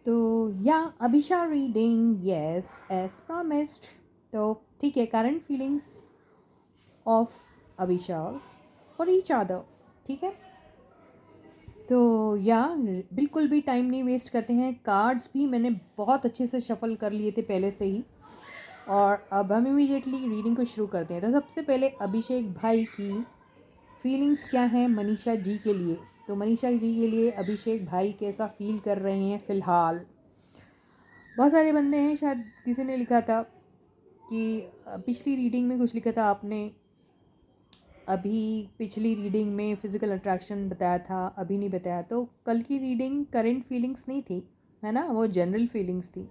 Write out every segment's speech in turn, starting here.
तो या Abhisha reading yes as promised. तो ठीक है, current feelings of Abhisha's for each other. ठीक है, तो या बिल्कुल भी टाइम नहीं वेस्ट करते हैं। कार्ड्स भी मैंने बहुत अच्छे से शफल कर लिए थे पहले से ही, और अब हम इमीडिएटली रीडिंग को शुरू करते हैं। तो सबसे पहले अभिषेक भाई की फीलिंग्स क्या हैं मनीषा जी के लिए। तो मनीषा जी के लिए अभिषेक भाई कैसा फील कर रहे हैं फ़िलहाल। बहुत सारे बंदे हैं, शायद किसी ने लिखा था कि पिछली रीडिंग में कुछ लिखा था आपने, अभी पिछली रीडिंग में फ़िज़िकल अट्रैक्शन बताया था, अभी नहीं बताया। तो कल की रीडिंग करंट फीलिंग्स नहीं थी, है ना, वो जनरल फीलिंग्स थी।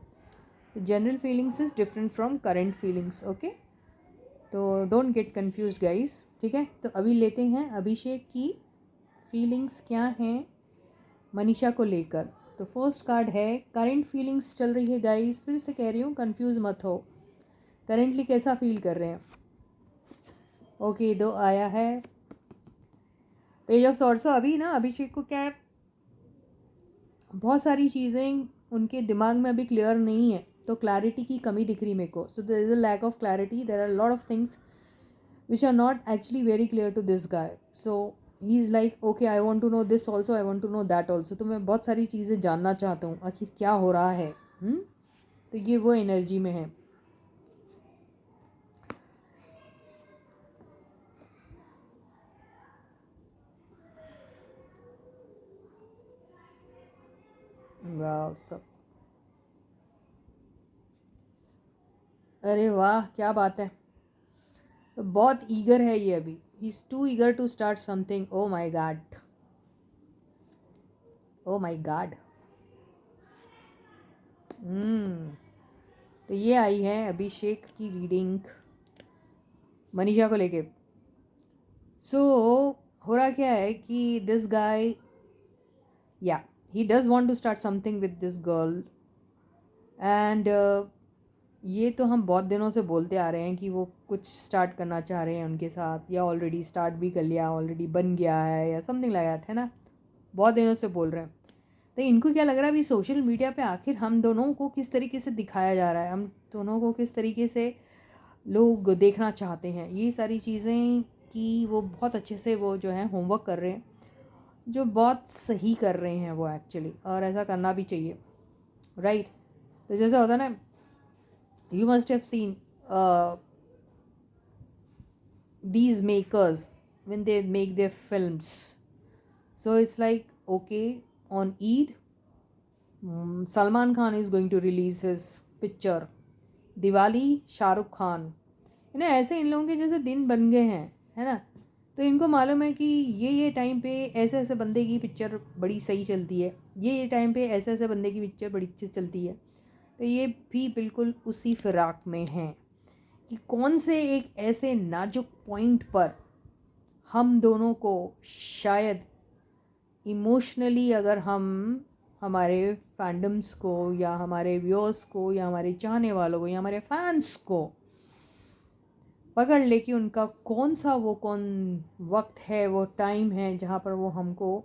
तो general feelings is different from current feelings. Okay, तो डोंट गेट कन्फ्यूज्ड गाइस। ठीक है, तो अभी लेते हैं अभिषेक की फीलिंग्स क्या हैं मनीषा को लेकर। तो फर्स्ट कार्ड है करंट फीलिंग्स चल रही है गाइस, फिर से कह रही हूँ कंफ्यूज मत हो, करेंटली कैसा फील कर रहे हैं। ओके, दो आया है पेज ऑफ सॉर्ड्स। अभी ना अभिषेक को क्या है, बहुत सारी चीज़ें उनके दिमाग में अभी क्लियर नहीं है, तो क्लैरिटी की कमी दिख रही मेरे को। So there is a lack of clarity, there are lot of things which are not actually very clear to this guy. So he's like okay, I want to know this also, I want to know that also. तो मैं बहुत सारी चीज़ें जानना चाहता हूँ आखिर क्या हो रहा है। तो ये वो एनर्जी में है। वाह सब, अरे वाह क्या बात है। तो बहुत ईगर है ये अभी, he is too eager to start something. Oh my god, oh my god. तो ये आई है अभिषेक की रीडिंग मनीषा को लेके। सो हो रहा क्या है कि दिस गाय, या he does want to start something with this girl and ये तो हम बहुत दिनों से बोलते आ रहे हैं कि वो कुछ स्टार्ट करना चाह रहे हैं उनके साथ, या ऑलरेडी स्टार्ट भी कर लिया, ऑलरेडी बन गया है या समथिंग लाइक दैट, है ना। बहुत दिनों से बोल रहे हैं। तो इनको क्या लग रहा है अभी सोशल मीडिया पे आखिर हम दोनों को किस तरीके से दिखाया जा रहा है, हम दोनों को किस तरीके से लोग देखना चाहते हैं, ये सारी चीज़ें कि वो बहुत अच्छे से वो जो है होमवर्क कर रहे हैं, जो बहुत सही कर रहे हैं वो एक्चुअली, और ऐसा करना भी चाहिए, राइट। तो जैसे होता है ना, you must have seen these makers when they make their films. So it's like okay, on Eid, Salman Khan is going to release his picture, Diwali Shahrukh Khan, है ना। ऐसे इन लोगों के जैसे दिन बन गए हैं, है ना। तो इनको मालूम है कि ये टाइम पे ऐसे ऐसे बंदे की पिक्चर बड़ी सही चलती है, ये टाइम पे ऐसे ऐसे बंदे की पिक्चर बड़ी अच्छी चलती है। तो ये भी बिल्कुल उसी फिराक में हैं कि कौन से एक ऐसे नाजुक पॉइंट पर हम दोनों को शायद इमोशनली, अगर हम हमारे फैंडम्स को या हमारे व्यूअर्स को या हमारे चाहने वालों को या हमारे फैंस को पकड़ ले कि उनका कौन वक्त है, वो टाइम है जहाँ पर वो हमको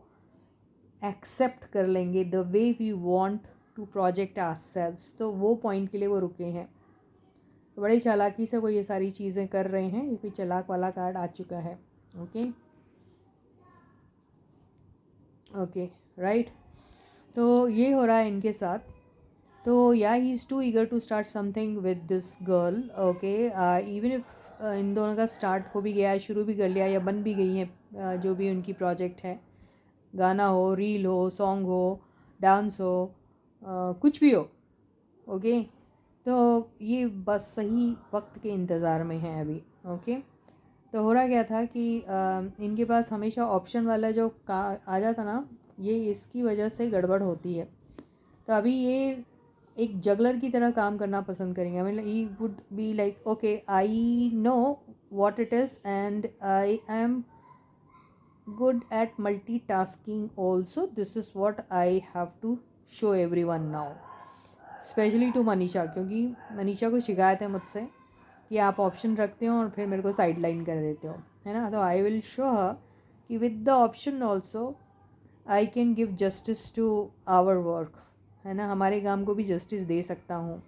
एक्सेप्ट कर लेंगे the way we want to project ourselves. तो वो पॉइंट के लिए वो रुके हैं। तो बड़ी चालाकी से वो ये सारी चीज़ें कर रहे हैं। ये कोई चालाक वाला कार्ड आ चुका है। Okay okay right. तो ये हो रहा है इनके साथ। तो yeah he is too eager to start something with this girl. Okay, even if इन दोनों का स्टार्ट हो भी गया है, शुरू भी कर लिया या बन भी गई है, जो भी उनकी प्रोजेक्ट है, गाना हो, रील हो, सॉन्ग हो, डांस हो, कुछ भी हो। ओके, तो ये बस सही वक्त के इंतज़ार में है अभी। ओके, तो हो रहा क्या था कि इनके पास हमेशा ऑप्शन वाला जो का आ जाता ना, ये इसकी वजह से गड़बड़ होती है। तो अभी ये एक जगलर की तरह काम करना पसंद करेंगे। मतलब he would be like okay, I know what it is and I am good at multitasking also. This is what I have to show everyone now, specially to Manisha, क्योंकि मनीषा को शिकायत है मुझसे कि आप ऑप्शन रखते हो और फिर मेरे को साइड लाइन कर देते हो, है ना। तो आई विल शो हर कि with the option also I can give justice to our work, है ना, हमारे काम को भी जस्टिस दे सकता हूँ।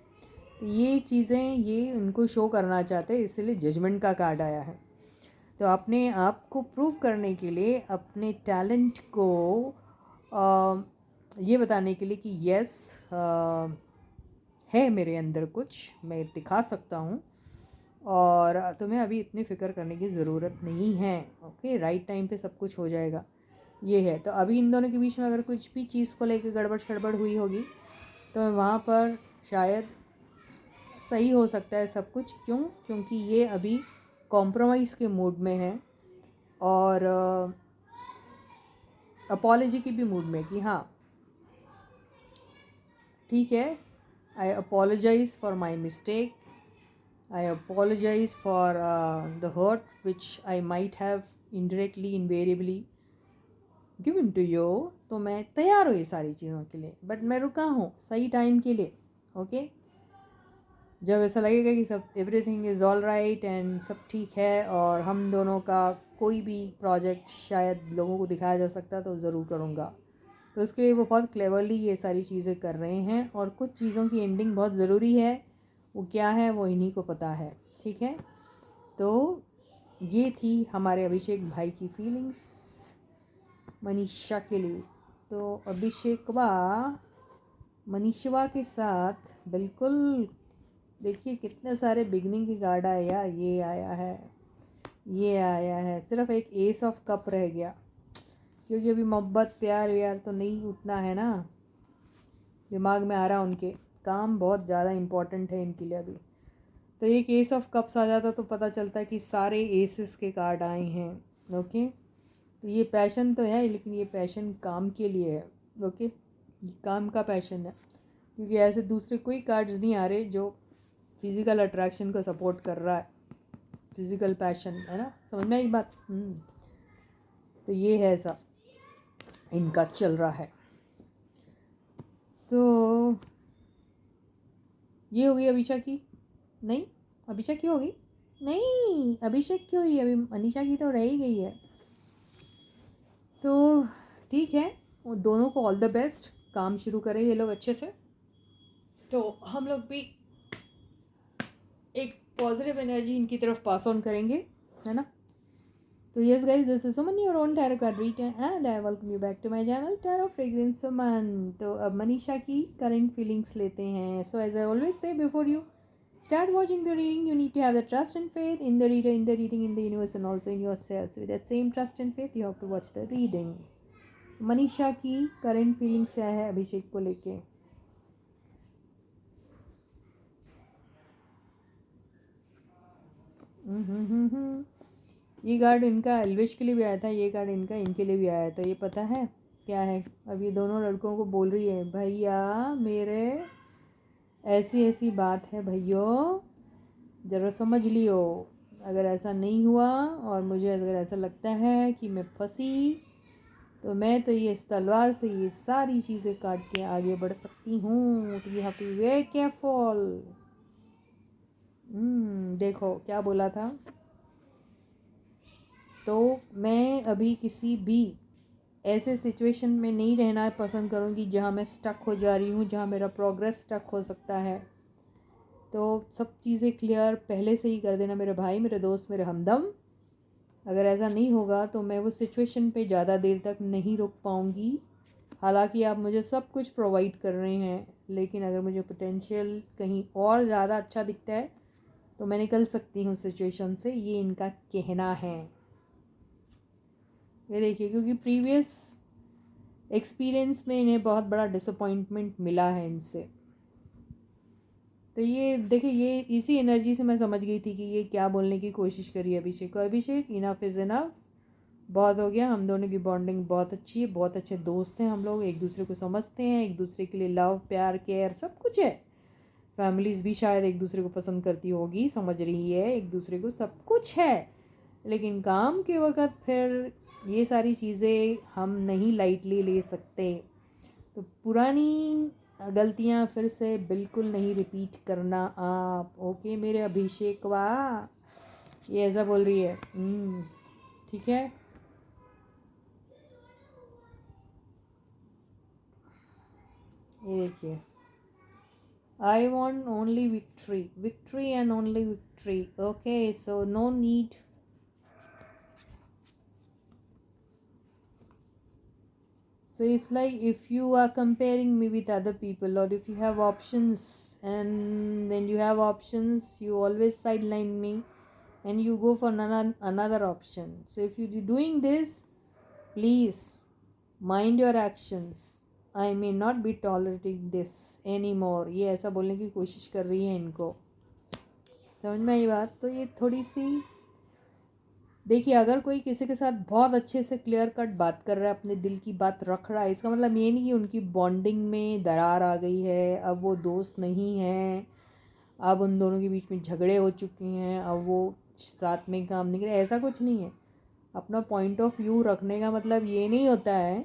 तो ये चीज़ें ये उनको शो करना चाहते हैं, इसलिए जजमेंट का कार्ड आया है। तो अपने आप को प्रूव करने के लिए, अपने टैलेंट को ये बताने के लिए कि यस है मेरे अंदर कुछ, मैं दिखा सकता हूँ और तुम्हें अभी इतनी फ़िक्र करने की ज़रूरत नहीं है। ओके, राइट टाइम पे सब कुछ हो जाएगा, ये है। तो अभी इन दोनों के बीच में अगर कुछ भी चीज़ को लेकर गड़बड़ शड़बड़ हुई होगी तो वहाँ पर शायद सही हो सकता है सब कुछ। क्यों? क्योंकि ये अभी कॉम्प्रोमाइज़ के मूड में है और अपॉलॉजी की भी मूड में कि हाँ ठीक है, I apologise for my mistake, I apologise for the hurt which I might have indirectly invariably given to you. तो मैं तैयार हूँ ये सारी चीज़ों के लिए, बट मैं रुका हूँ सही टाइम के लिए। ओके, जब ऐसा लगेगा कि सब everything is all right and सब ठीक है और हम दोनों का कोई भी प्रोजेक्ट शायद लोगों को दिखाया जा सकता है तो ज़रूर करूँगा। तो उसके लिए वो बहुत क्लेवरली ये सारी चीज़ें कर रहे हैं और कुछ चीज़ों की एंडिंग बहुत ज़रूरी है। वो क्या है वो इन्हीं को पता है। ठीक है, तो ये थी हमारे अभिषेक भाई की फीलिंग्स मनीषा के लिए। तो अभिषेकवा मनीषवा के साथ बिल्कुल देखिए कितने सारे बिगनिंग के कार्ड आए यार। ये आया है, ये आया है, सिर्फ एक एस ऑफ कप रह गया क्योंकि अभी मोहब्बत प्यार व्यार तो नहीं उतना है ना दिमाग में आ रहा। उनके काम बहुत ज़्यादा इम्पोर्टेंट है इनके लिए अभी। तो एक एस ऑफ कप्स आ जाता तो पता चलता है कि सारे एसेस के कार्ड आए हैं। ओके, तो ये पैशन तो है लेकिन ये पैशन काम के लिए है। ओके, ये काम का पैशन है क्योंकि ऐसे दूसरे कोई कार्ड्स नहीं आ रहे जो फिज़िकल अट्रैक्शन को सपोर्ट कर रहा है। फिज़िकल पैशन है ना, समझ में आई बात। तो ये है ऐसा इनका चल रहा है। तो ये हो गई अभिषा की, नहीं अभिषा की होगी, नहीं अभिषेक की हुई, अभी मनीषा की तो रह ही गई है। तो ठीक है, वो दोनों को ऑल द बेस्ट, काम शुरू करें ये लोग अच्छे से। तो हम लोग भी एक पॉजिटिव एनर्जी इनकी तरफ पास ऑन करेंगे, है ना। तो yes guys, this is Suman your own tarot card reader and I welcome you back to my channel tarot fragrance Suman. तो अब मनीषा की करंट फीलिंग्स लेते हैं। So as I always say before you start watching the reading, you need to have the trust and faith in the reader, in the reading, in the universe and also in yourself. So with that same trust and faith you have to watch the reading. Manisha की current feelings क्या है अभिषेक को लेके। ये card इनका एल्विश के लिए भी आया था, ये कार्ड इनका इनके लिए भी आया था। ये पता है क्या है, अब ये दोनों लड़कों को बोल रही है भैया मेरे ऐसी ऐसी बात है भैया ज़रा समझ लियो। अगर ऐसा नहीं हुआ और मुझे अगर ऐसा लगता है कि मैं फंसी तो मैं तो ये इस तलवार से ये सारी चीज़ें काट के आगे बढ़ सकती हूँ। तो you have to be very careful. देखो क्या बोला था। तो मैं अभी किसी भी ऐसे सिचुएशन में नहीं रहना पसंद करूँगी जहाँ मैं स्टक हो जा रही हूँ, जहाँ मेरा प्रोग्रेस स्टक हो सकता है। तो सब चीज़ें क्लियर पहले से ही कर देना मेरे भाई, मेरे दोस्त, मेरे हमदम। अगर ऐसा नहीं होगा तो मैं वो सिचुएशन पे ज़्यादा देर तक नहीं रुक पाऊँगी। हालांकि आप मुझे सब कुछ प्रोवाइड कर रहे हैं, लेकिन अगर मुझे पोटेंशियल कहीं और ज़्यादा अच्छा दिखता है तो मैं निकल सकती हूँ सिचुएशन से, ये इनका कहना है। ये देखिए, क्योंकि प्रीवियस एक्सपीरियंस में इन्हें बहुत बड़ा डिसअपॉइंटमेंट मिला है इनसे। तो ये देखिए, ये इसी एनर्जी से मैं समझ गई थी कि ये क्या बोलने की कोशिश करी अभिषेक को। अभिषेक इनफ इज़ इनफ, बहुत हो गया। हम दोनों की बॉन्डिंग बहुत अच्छी है, बहुत अच्छे दोस्त हैं हम लोग, एक दूसरे को समझते हैं, एक दूसरे के लिए लव प्यार केयर सब कुछ है। फैमिलीज़ भी शायद एक दूसरे को पसंद करती होगी, समझ रही है एक दूसरे को, सब कुछ है। लेकिन काम के वक्त फिर ये सारी चीज़ें हम नहीं लाइटली ले सकते। तो पुरानी गलतियां फिर से बिल्कुल नहीं रिपीट करना आप। ओके मेरे अभिषेक, वाह ये ऐसा बोल रही है। ठीक है, ये देखिए, I want only victory, victory and only victory. Okay, so no need. So it's like if you are comparing me with other people, or if you have options, and when you have options, you always sideline me and you go for another option. So if you're doing this, please mind your actions. I may not be tolerating this anymore. ये ऐसा बोलने की कोशिश कर रही है इनको, समझ में आई बात? तो ये थोड़ी सी देखिए, अगर कोई किसी के साथ बहुत अच्छे से क्लियर कट बात कर रहा है, अपने दिल की बात रख रहा है, इसका मतलब ये नहीं कि उनकी बॉन्डिंग में दरार आ गई है, अब वो दोस्त नहीं हैं, अब उन दोनों के बीच में झगड़े हो चुके हैं, अब वो साथ में काम नहीं करे, ऐसा कुछ नहीं है। अपना पॉइंट ऑफ व्यू रखने का मतलब ये नहीं होता है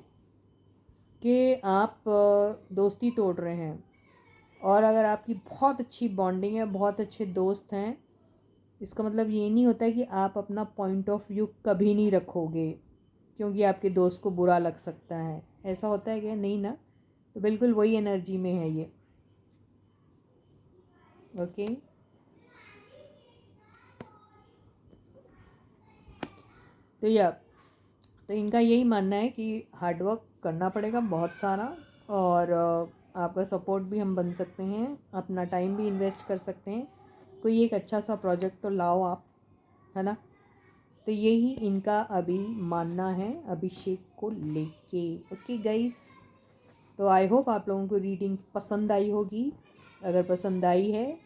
कि आप दोस्ती तोड़ रहे हैं। और अगर आपकी बहुत अच्छी बॉन्डिंग है, बहुत अच्छे दोस्त हैं, इसका मतलब ये नहीं होता है कि आप अपना पॉइंट ऑफ व्यू कभी नहीं रखोगे क्योंकि आपके दोस्त को बुरा लग सकता है। ऐसा होता है क्या? नहीं ना। तो बिल्कुल वही एनर्जी में है ये। ओके, तो तो इनका यही मानना है कि हार्डवर्क करना पड़ेगा बहुत सारा, और आपका सपोर्ट भी हम बन सकते हैं, अपना टाइम भी इन्वेस्ट कर सकते हैं, कोई एक अच्छा सा प्रोजेक्ट तो लाओ आप, है ना। तो यही इनका अभी मानना है अभिषेक को लेके। ओके गाइस, तो आई होप आप लोगों को रीडिंग पसंद आई होगी। अगर पसंद आई है,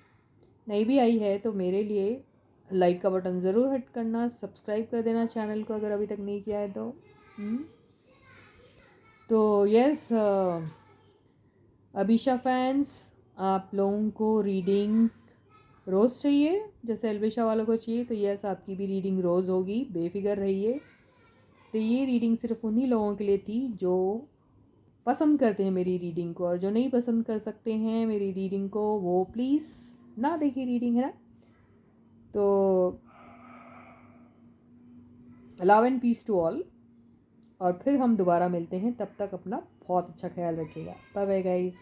नहीं भी आई है, तो मेरे लिए लाइक का बटन ज़रूर हिट करना, सब्सक्राइब कर देना चैनल को अगर अभी तक नहीं किया है तो। तो यस, अभिषा फैंस, आप लोगों को रीडिंग रोज़ चाहिए जैसे अल्बिशा वालों को चाहिए, तो यस, आपकी भी रीडिंग रोज़ होगी, बेफिक्र रहिए। तो ये रीडिंग सिर्फ उन्हीं लोगों के लिए थी जो पसंद करते हैं मेरी रीडिंग को, और जो नहीं पसंद कर सकते हैं मेरी रीडिंग को, वो प्लीज़ ना देखिए रीडिंग, है ना। तो love and peace to all, और फिर हम दोबारा मिलते हैं, तब तक अपना बहुत अच्छा ख्याल रखिएगा। Bye bye guys.